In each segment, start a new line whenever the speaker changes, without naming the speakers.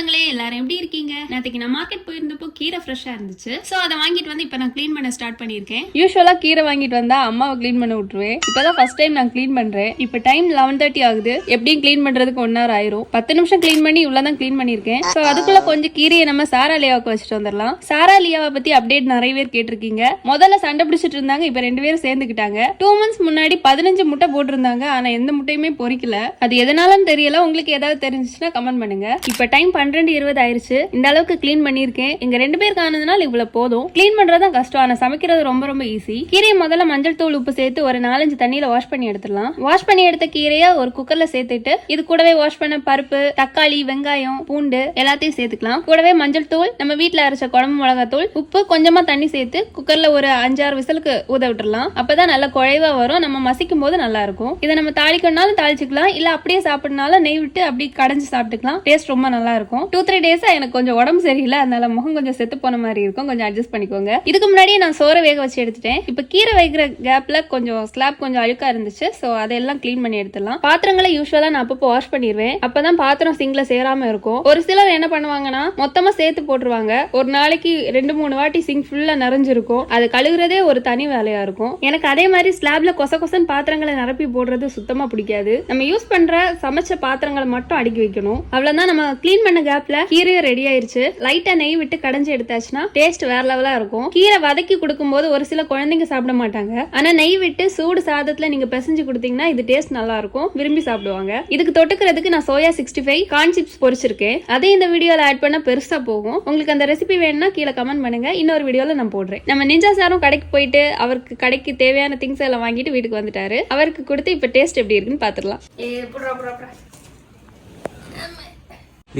மக்களே எல்லாரும் எப்படி இருக்கீங்க? நேற்றுக்கு நான் மார்க்கெட் போயிருந்தப்போ கீரை ஃப்ரெஷ்ஷா இருந்துச்சு. சோ அதை வாங்கிட்டு வந்து இப்ப நான் க்ளீன் பண்ண ஸ்டார்ட் பண்ணிருக்கேன்.
யூஸ்வலா கீரை வாங்கிட்டு வந்தா அம்மாவை க்ளீன் பண்ண விட்டுருவேன். இப்பதான் ஃபர்ஸ்ட் டைம் நான் க்ளீன் பண்றேன். இப்ப டைம் 11:30 ஆகுது. எப்படியும் க்ளீன் பண்றதுக்கு 1 hour ஆயிரும். 10 நிமிஷம் க்ளீன் பண்ணி இவ்வளவுதான் க்ளீன் பண்ணிருக்கேன். சோ அதுக்குள்ள கொஞ்சம் கீரையை நம்ம சாரா லியாவுக்கு வச்சுட்டு வந்துடலாம். சாரா லியாவை பத்தி அப்டேட் நிறைய பேர் கேட்டிருக்கீங்க. முதல்ல சண்டை பிடிச்சிட்டு இருந்தாங்க, இப்ப 2 பேரும் சேர்ந்துக்கிட்டாங்க. 2 months முன்னாடி 15 முட்டை போட்டிருந்தாங்க. ஆனா எந்த முட்டையுமே பொரிக்கல. அது எதனாலன்னு தெரியல. உங்களுக்கு ஏதாவது தெரிஞ்சுச்சுன்னா கமெண்ட் பண்ணுங்க. இப்ப டைம் 12:20 ஆயிருச்சு. இந்த அளவுக்கு கிளீன் பண்ணிருக்கேன். எங்க 2 பேருக்கு ஆனதுனால இவ்வளவு போதும். கிளீன் பண்றதுதான் கஷ்டம், ஆனா சமைக்கிறது ரொம்ப ரொம்ப ஈஸி. கீரையை முதல்ல மஞ்சள் தூள் உப்பு சேர்த்து ஒரு 4-5 தண்ணியில வாஷ் பண்ணி எடுத்துடலாம். வாஷ் பண்ணி எடுத்த கீரையை ஒரு குக்கர்ல சேர்த்துட்டு இது கூடவே வாஷ் பண்ண பருப்பு, தக்காளி, வெங்காயம், பூண்டு எல்லாத்தையும் சேர்த்துக்கலாம். கூடவே மஞ்சள் தூள், நம்ம வீட்டுல அரைச்ச குழம்பு மிளகாத்தூள், உப்பு, கொஞ்சமா தண்ணி சேர்த்து குக்கர்ல ஒரு 5-6 விசிலுக்கு ஊத விட்டுறலாம். அப்பதான் நல்லா குழைவா வரும். நம்ம மசிக்கும் போது நல்லா இருக்கும். இதை நம்ம தாளிக்கணும்னாலும் தாளிச்சுக்கலாம், இல்ல அப்படியே சாப்பிடனாலும் நெய் விட்டு அப்படி கடைஞ்சு சாப்பிட்டுக்கலாம். டேஸ்ட் ரொம்ப நல்லா இருக்கும். 2-3 டேஸா எனக்கு கொஞ்சம் உடம்பு சரியில்லை, அதனால முகம் கொஞ்சம் செத்து போன மாதிரி இருக்கும். கொஞ்சம் அட்ஜஸ்ட் பண்ணிக்கோங்க. இதுக்கு முன்னாடியே நான் சோறை வேக வச்சு எடுத்துட்டேன். இப்ப கீரை வைக்கிற கேப்ல கொஞ்சம் ஸ்லாப் கொஞ்சம் அழுக்கா இருந்துச்சு. சோ அதெல்லாம் கிளீன் பண்ணி எடுத்துடலாம். பாத்திரங்களை யூஸ்வலா நான் அப்பப்போ வாஷ் பண்ணிடுவேன். அப்பதான் பாத்திரம் சிங்க்ல சேராம இருக்கும். ஒரு சிலர் என்ன பண்ணுவாங்கன்னா மொத்தமா சேர்த்து போட்டுருவாங்க. ஒரு நாளைக்கு 2-3 வாட்டி சிங்க் ஃபுல்லா நிறைஞ்சிருக்கும். அது கழுகுறதே ஒரு தனி வேலையா இருக்கும். எனக்கு அதே மாதிரி ஸ்லாப்ல கொசன் பாத்திரங்களை நிரப்பி போடுறது சுத்தமா பிடிக்காது. நம்ம யூஸ் பண்ற சமைச்ச பாத்திரங்களை மட்டும் அடுக்கி வைக்கணும். அவ்வளவுதான். நம்ம கிளீன் பண்ண கேப்ல கீரையும் ரெடி ஆயிருச்சு. லைட்டா நெய் விட்டு கடைஞ்சு எடுத்தாச்சுன்னா டேஸ்ட் வேற லெவலா இருக்கும். கீரை வதக்கி கொடுக்கும் போது ஒரு சில குழந்தைங்க சாப்பிட மாட்டாங்க. ஆனா நெய் விட்டு சூடு சாதத்துல நீங்க பிசைஞ்சு கொடுத்தீங்கன்னா இது டேஸ்ட் நல்லா இருக்கும், விரும்பி சாப்பிடுவாங்க. இதுக்கு தொட்டுக்கிறதுக்கு நான் சோயா 65 கார்ன் சிப்ஸ் பொரிச்சிருக்கேன். அதே இந்த வீடியோல ஆட் பண்ண பெருசா போகும். உங்களுக்கு அந்த ரெசிபி வேணும்னா கீழே கமெண்ட் பண்ணுங்க. இன்னொரு வீடியோல நான் போடுறேன். நம்ம நிஞ்சா சாரும் கடைக்கு போயிட்டு அவருக்கு கடைக்கு தேவையான திங்ஸ் எல்லாம் வாங்கிட்டு வீட்டுக்கு வந்துட்டாரு. அவருக்கு கொடுத்து இப்ப டேஸ்ட் எப்படி இருக்குன்னு பாத்துடலாம்.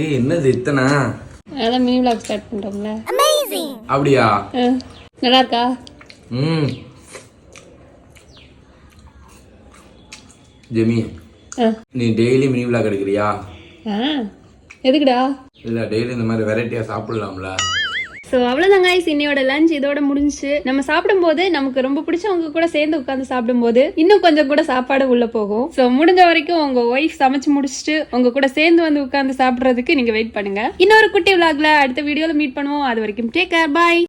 ஏய் என்னது இத்தனை?
அதான் மினி vlog ஸ்டார்ட் பண்றோம்ல.
அப்படியா?
நல்லா இருக்கா?
ஜெமி, நீ டெய்லி மினி vlog எடுக்கிறியா?
எதுக்குடா?
இல்ல டெய்லி இந்த மாதிரி வெரைட்டியா சாப்பிடலாம்ல.
ஸோ அவ்வளோதான் guys, இன்னையோட லஞ்ச் இதோட முடிஞ்சுச்சு. நம்ம சாப்பிடும்போது நமக்கு ரொம்ப பிடிச்சவங்க கூட சேர்ந்து உட்காந்து சாப்பிடும்போது இன்னும் கொஞ்சம் கூட சாப்பாடு உள்ள போகும். ஸோ முடிஞ்ச வரைக்கும் உங்க ஒய்ஃப் சமைச்சு முடிச்சுட்டு உங்க கூட சேர்ந்து வந்து உட்காந்து சாப்பிட்றதுக்கு நீங்க வெயிட் பண்ணுங்க. இன்னொரு குட்டி vlogல அடுத்த வீடியோல மீட் பண்ணுவோம். அது வரைக்கும் டேக் கேர், பாய்.